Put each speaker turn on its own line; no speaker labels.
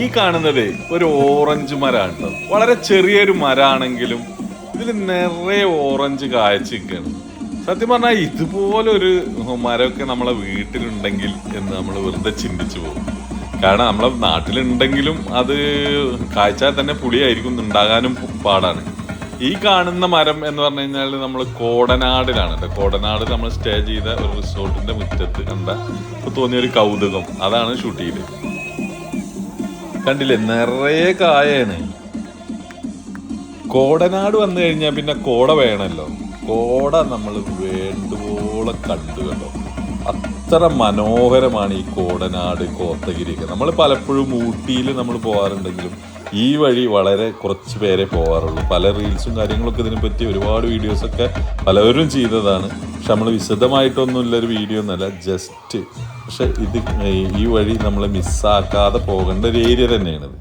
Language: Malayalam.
ഈ കാണുന്നത് ഒരു ഓറഞ്ച് മരമാണ് കേട്ടോ. വളരെ ചെറിയൊരു മരമാണെങ്കിലും ഇതിൽ നിറയെ ഓറഞ്ച് കായ്ച്ച് നിൽക്കുകയാണ്. സത്യം പറഞ്ഞാൽ ഇതുപോലൊരു മരമൊക്കെ നമ്മളെ വീട്ടിലുണ്ടെങ്കിൽ എന്ന് നമ്മൾ വെറുതെ ചിന്തിച്ചു പോകും. കാരണം നമ്മളെ നാട്ടിലുണ്ടെങ്കിലും അത് കായ്ച്ചാൽ തന്നെ പുളിയായിരിക്കും, ഉണ്ടാകാനും പാടാണ്. ഈ കാണുന്ന മരം എന്ന് പറഞ്ഞു കഴിഞ്ഞാൽ നമ്മൾ കോടനാടിലാണ് കേട്ടോ. കോടനാട് നമ്മൾ സ്റ്റേ ചെയ്ത ഒരു റിസോർട്ടിന്റെ മുറ്റത്ത് കണ്ട തോന്നിയൊരു കൗതുകം, അതാണ് ഷൂട്ട് ചെയ്തത്. കണ്ടില്ലേ, നിറയെ കായാണ്. കോടനാട് വന്നു കഴിഞ്ഞാൽ പിന്നെ കോട വേണമല്ലോ. കോട നമ്മൾ വേണ്ടുവോളം കണ്ടു കേട്ടോ. അത്ര മനോഹരമാണ് ഈ കോടനാട്, കോത്തഗിരിയൊക്കെ. നമ്മൾ പലപ്പോഴും ഊട്ടിയിൽ നമ്മൾ പോകാറുണ്ടെങ്കിലും ഈ വഴി വളരെ കുറച്ച് പേരെ പോകാറുള്ളൂ. പല റീൽസും കാര്യങ്ങളൊക്കെ ഇതിനെ പറ്റി ഒരുപാട് വീഡിയോസൊക്കെ പലവരും ചെയ്തതാണ്. പക്ഷെ നമ്മൾ വിശദമായിട്ടൊന്നുമില്ലൊരു വീഡിയോ ഒന്നുമല്ല, ജസ്റ്റ്. പക്ഷെ ഈ വഴി നമ്മൾ മിസ്സാക്കാതെ പോകേണ്ട ഒരു ഏരിയ തന്നെയാണിത്.